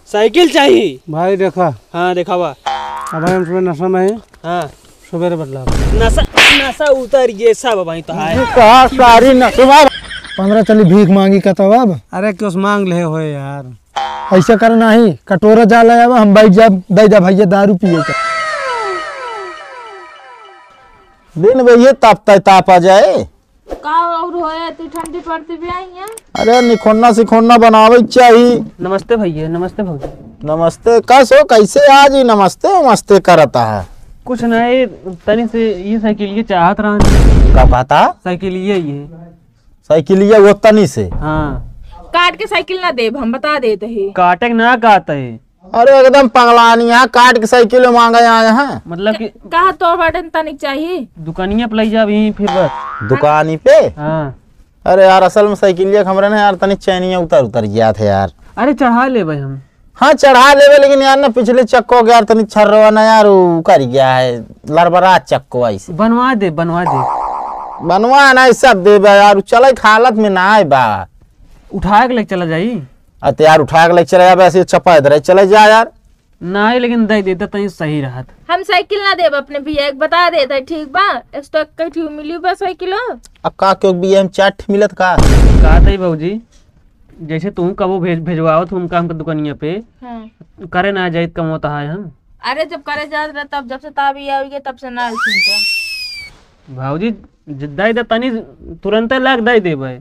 Cycle चाहिए भाई देखा। हाँ दिखावा। अब हम सुबह नशा में है। हाँ सवेरे बदला नशा नशा उतर ये सब भाई तो है कहा सारी नशा 15 चली भीख मांगी का तो अब। अरे क्यों मांग ले हो यार, ऐसा करना ही कटोरा जा ले अब हम बैठ जा दे जा भैया दारू पिए का दिन भैया ताप आ जाए का और होए तो ठंडी पड़ती भी आई है। अरे निखोन्ना सिखोन्ना बनावे चाहिए। नमस्ते भैया। नमस्ते भैया। नमस्ते कैसो कैसे आज ही नमस्ते नमस्ते करता है। कुछ नहीं तनी से ये साइकिल ये चाहत रहा का पता साइकिल ये साइकिल वो तनी से। हाँ काट के साइकिल ना देब हम बता देते हैं। काटे ना काटे है। अरे एकदम पगलानी यहाँ काट के साइकिल मांगे आए हैं। मतलब कि कहा तो बटन तनिक चाहिए दुकानिया पे ले जा फिर बस दुकानी पे। हाँ अरे यार असल में साइकिल हमरे ना यार तनी चैनिया उतर गया था यार। अरे चढ़ा ले भाई हम। हाँ चढ़ा ले लेकिन यार ना पिछले चक्को के यार तनी छर्रवा ना यार कर गया है लड़बड़ा चक्को ऐसे। बनवा दे बनवा ना सब दे यार चले हालत में ना आए बा। उठा के लेके चला जाई। अत यार उठा के लेके चले जा ऐसे चप्पा इधर चले जा यार। ना लेकिन दे देता तो सही रहत। हम साइकिल ना देब अपने भैया बता देता ठीक बा। स्टॉक कठी मिली बा साइकिल अब का क्यों बीएम चाट मिलत का कहते बाबूजी जैसे तुम कबो भेजवाओ तुम काम के दुकानिया पे। हाँ। करे ना जाए कम होता है हम। अरे जब करे जात रहा तब जब से ताबी आओगे तब से ना भाऊजी दे दे तनी तुरंत लाग दे देबे।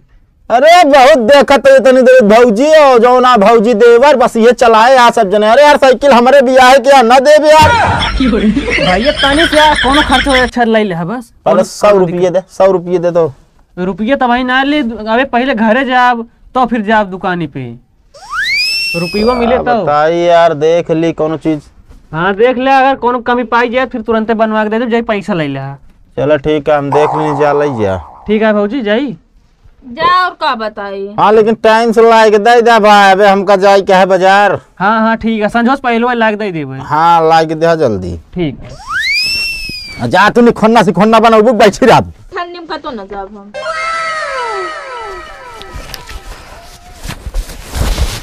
अरे बहुत देखत है तनी दे भौजी हो जो ना भौजी देवर बस ये चलाए यहाँ सब जने। अरे यार साइकिल हमारे भी आए क्या ना दे यार भैया तनी से कोनो खर्च हो अच्छा ले ले बस। पहले 100 रुपये दे 100 रुपये दे तो रुपये तो भाई ना ले। अबे पहले घरे जाब तो फिर जाब दुकानी पे रुपया मिले तो बताइए यार देख ली कोनो चीज। हाँ देख ले अगर कोनो कमी पाई जाए फिर तुरंत बनवा के दे दो जाई पैसा ले ले। चलो ठीक है हम देख लें जा ले जा। ठीक है भाऊजी जाई जा और का बताइए। हाँ लेकिन टाइम से ला के दे दे भाई अबे हमका जाए क्या है बाजार। हाँ ठीक है संजोस पहले लाग दे देबे। हाँ ला के दे जल्दी। ठीक है जा तू निखोन्ना सिखोन्ना बना बुक बैठी रात ठंडी में तो ना जाब हम।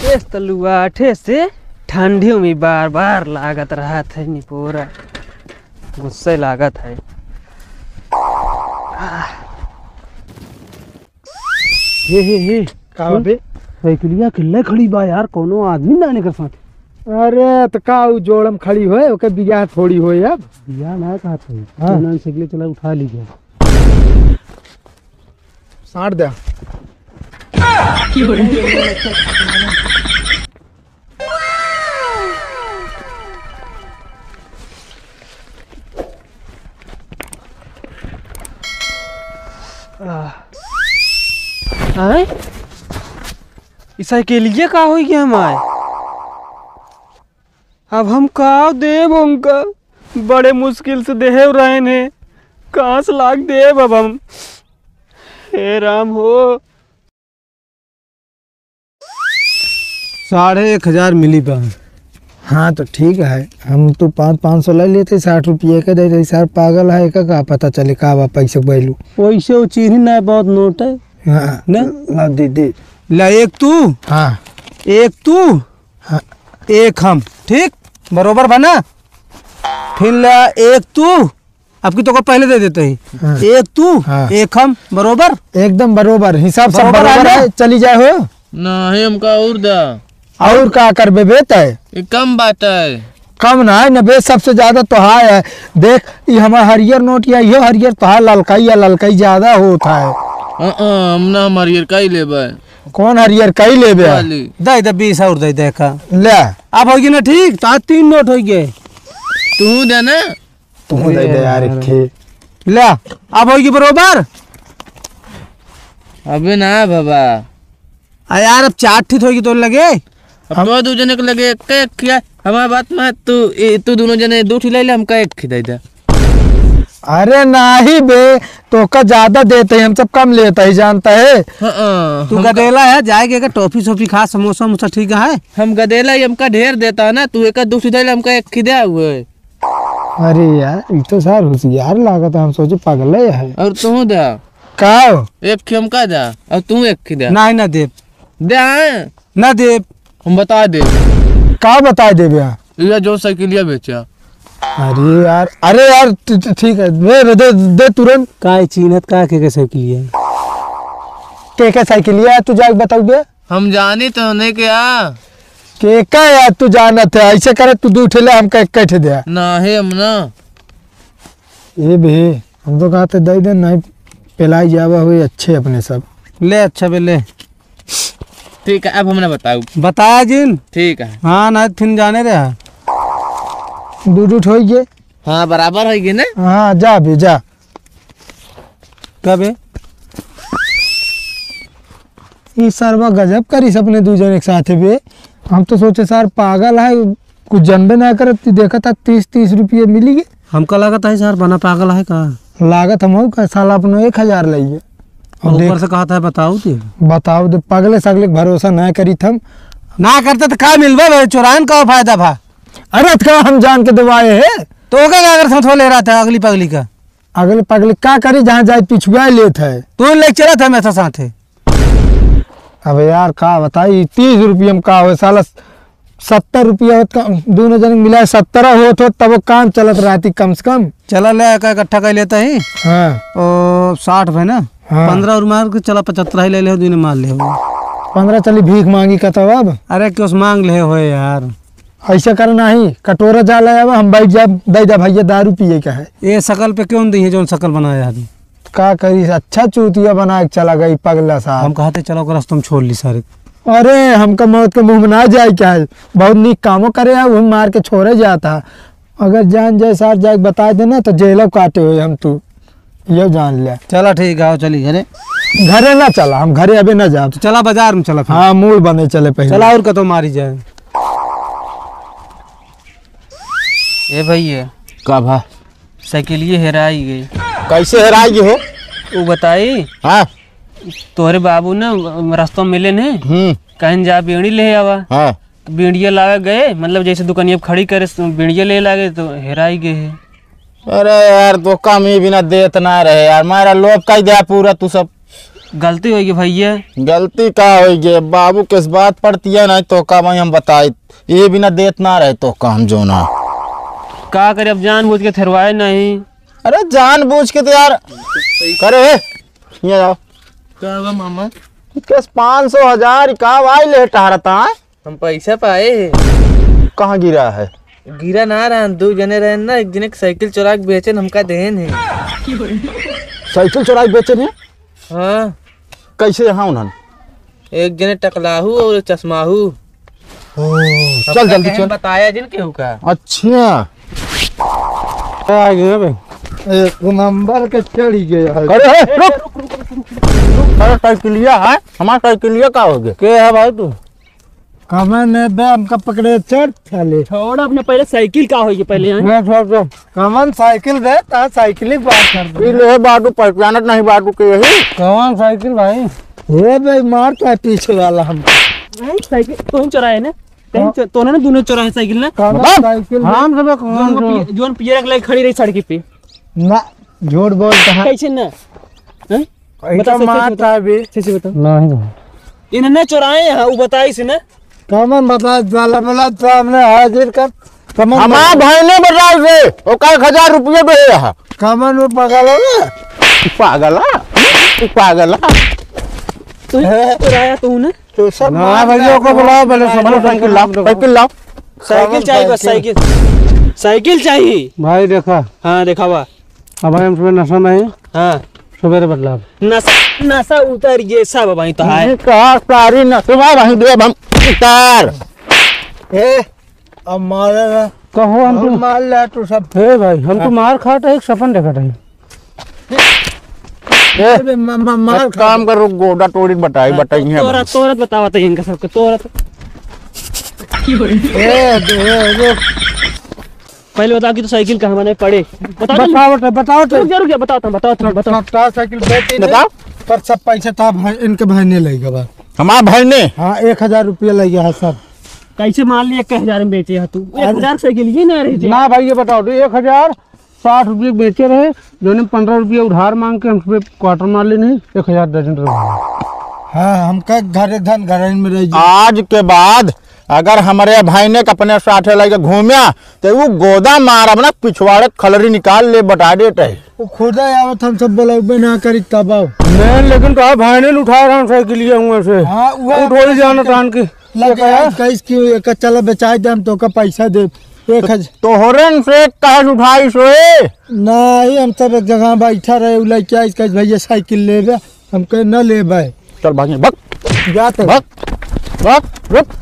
इस तलुआ ठे से ठंडियों में बार बार लागत रहा था नहीं पूरा गुस्से लागत है। हे का बे साइकिलिया किल्ले खड़ी बा यार कोनो आदमी ना निकल साथ। अरे तो का जोड़म खड़ी होए ओके बिया थोड़ी होए अब बिया ना कहा था। हाँ। ना साइकिल चला उठा लीजिए साठ दे। साइकिलिया का हो गया हमारे। अब हम का देव उनका बड़े मुश्किल से देव रहे ने कहाँ से लाग देव अब हम। हे राम हो 1500 मिली बा। हाँ तो ठीक है हम तो 500 ले लेते 60 रुपये के दे सर पागल है का पता चले का बा पैसे बैलू पैसे वो चीज ना बहुत नोट है। हाँ ना दे ला एक तू। हाँ एक तू। हाँ एक हम ठीक बरोबर बना। फिर ला एक तू आपकी तो को पहले दे देते हैं। हाँ। एक तू। हाँ। एक हम बरोबर एकदम बरोबर हिसाब सब बरोबर बरोबर है है चली जाए हो नहीं हमका और दा और का कर बेत है ये कम बात है। कम ना है नबे सबसे ज्यादा तो हाय है। देख ये हमारा हरियर नोट या ये हरियर तो है ललकाई या ललकाई ज्यादा होता है। हम ना हमारी का ही लेबे। कौन हरियर कई ले बे वाली दे दे 20 और दे दे का ले अब होगी ना ठीक तो 3 नोट हो गए। तू दे ना तू दे दे यार खे ले अब होगी बरोबर। अबे ना बाबा यार अब 4 ठीक होगी तो लगे। अब तो दो जने को लगे एक किया हमारी बात में तू दोनों जने 2 ठीक ले ले हमका 1 खिदा दे। अरे नहीं बे तो का ज्यादा देते हैं हम सब कम लेता ही जानता है। तू गदेला है जाएगा का टॉफी शॉफी खा समोसा मुसा ठीक है। हम गदेला ही हमका ढेर देता है ना तू एक 2 सीधा ले हमका 1 खिदा हुए। अरे यार ये तो सार होशियार लागत हम सोचे पागल है। और तू दे का 1 हमका दे और तू 1 खिदा नहीं ना देव दे ना देव हम बता दे का बता दे भैया। ये जो साइकिलिया बेचा। अरे यार ठीक है दे तुरंत। का चीनत का के साइकिल है के साइकिल है तू जाके बताऊ बे। हम जानी तो नहीं क्या के का यार तू जानत है ऐसे करे तू दू ठेले हम कैठे दे ना है हम ना ये भी हम तो कहते दे दे नहीं पिलाई जावा हुए अच्छे अपने सब ले अच्छा बे ले ठीक है अब हमने बताओ बताया जिन ठीक है हाँ ना फिर जाने रहा दूध हो गए हाँ बराबर है ना हाँ जा भी जा कब है ये सरवा गजब करी अपने दू जन एक साथ भी। हम तो सोचे सर पागल है कुछ जनबे ना कर देखा था 30 रुपये मिली गए। हमको लागत है सर बना पागल है का लागत हम का साल अपने 1000 लाइए ऊपर से कहा था बताओ ते बताओ दे पगले सगले भरोसा ना करी थम ना करते तो का मिलबे भाई चोरान का फायदा भा। अरे का हम जान के दवाए है तो क्या अगर थो ले रहा था अगली पगली का अगले पगले का करी जहाँ जाए पिछुआ लेत है तू ले चला था मैं साथ है। अब यार का बताई 30 रुपये में का हो साला 70 रुपया दोनों जन मिला 70 होत हो तब काम चलत रहती कम से कम। चला ले इकट्ठा कर लेता ही हाँ और 60 भाई ना हाँ। 15 और मार के चला 75 ही ले ले दूने मार ले 15 चली भीख मांगी का तब अब अरे क्यों मांग ले हो यार ऐसा करना ही कटोरा जा लाया हम बैठ जा दे जा भैया दारू पिए का है ये शकल पे क्यों दी है जो शकल बनाया है का करी अच्छा चूतिया बना के चला गई पगला साहब। हम कहते चलो कर तुम छोड़ ली सारे अरे हमका मौत के मुंह में ना जाए क्या है बहुत नीक कामों करे है वो मार के छोड़े जाता अगर जान जाए सार जाए बता देना तो जेल काटे हुए हम तू ये जान लिया। चला ठीक है चली घरे ना चला हम घरे अभी ना जा तो चला बाजार में चला हाँ मूड बने चले पहले चला और कतो मारी जाए ए भैया का भा साइकिल ये हेराई गई कैसे हेराई हो वो बताई हाँ तोहरे बाबू ना रास्ता में मिले ने कहीं जा बीड़ी ले आवा हाँ तो बीड़िया लावे गए मतलब जैसे दुकानिया खड़ी करे बीड़िया ले लागे तो हेराई गए है। अरे यार तो कम ही बिना देत ना रहे यार मारा लोभ का दिया पूरा तू सब गलती होगी भैया गलती का होगी बाबू किस बात पड़ती है ना तो का भाई हम बताए ये बिना देत ना रहे तो काम जो ना का करे अब जानबूझ के थरवाए नहीं। अरे जानबूझ के तो यार करे ये जाओ क्या हुआ मामा किस 500 1000 का वाई ले टहरता है हम पैसा पाए है कहाँ गिरा है गिरा ना रहा दो जने रहे ना एक जने साइकिल चुरा के बेचे हमका देन है साइकिल चुरा के बेचे ने हाँ कैसे यहाँ उन्होंने एक जने टकलाहू और चश्माहू चल जल्दी चल बताया जिन केहू का अच्छा आ गया भाई एक नंबर के चढ़ी गया है। अरे रुक अरे साइकिलिया है हमारा साइकिलिया का हो गया के है भाई तू कमन ने बे हमका पकड़े चढ़ चले छोड़ अपने पहले साइकिल का होगी पहले मैं छोड़ कमन साइकिल दे ता साइकिल ही बात कर दे ले बाटू पहचानत नहीं बाटू के यही कौन साइकिल भाई हे भाई मारता है पीछे वाला हम साइकिल तुम चुराए ना तो ना दोनों चुराए साइकिल ना साइकिल हम सब कौन जोन पियर के खड़ी रही सड़क पे ना झूठ बोलता है कैसे ना बता मारता है भी सच बता नहीं इन्होंने चुराए हैं वो बताई से ना कमन बता वाला बोला सामने हाजिर कर कमन हमारा भाई ने बता से वो का 1000 रुपये दे रहा कमन वो पागल हो ना पागला तू चुराया तू ना तो सब ना भैया को बुलाओ पहले सब साइकिल लाओ साइकिल चाहिए बस साइकिल चाहिए भाई देखा हाँ देखा हुआ अब हम सुबह नशा नहीं हाँ सवेरे बदलाव नशा उतर ये सब भाई तो है का सारी नसवा भाई दे हम उतार ए अब मारे ना कहो हम तो मार ले तू सब हे भाई हम तो मार खाता एक सपन देखा था मार काम कर गोडा टोड़ी बताई है तोरत बतावा तो इनका सबके तोरत पहले बताओ कि तो साइकिल कहाँ मैंने पड़े बताओ रुक बताओ साइकिल बेटी बताओ पर सब पैसे था इनके भाई ने लगेगा बा हमारा भाई ने हाँ 1000 रुपया लग गया है सर कैसे मान लिया 1000 में बेचे है तू 1000 साइकिल ये ना रही ना भाई ये बताओ तो 1060 रुपये बेचे रहे जो ने 15 रुपये उधार मांग के हमसे क्वार्टर मार ली नहीं 1000 दर्जन रुपये हाँ हम का घर धन घर में रह आज के बाद अगर हमारे भाई ने अपने साथ लेके घूमिया तो वो गोदा मार अपना पिछवाड़े खलरी निकाल ले बता देते। वो खुद आवत हम सब बोलबे ना करी तब आओ मैं लेकिन तो भाई ने उठा रहा हूँ साइकिल हुआ से। हाँ उठो ही जाना टान के कैस की चलो बेचाई दे हम तो का पैसा दे 1000 तोहरे से कहे उठाई सोए नहीं हम सब एक जगह बैठा रहे उलाई क्या इसका भैया साइकिल लेबे हम कहे न लेबे चल भागी भग जाते भग भग रुक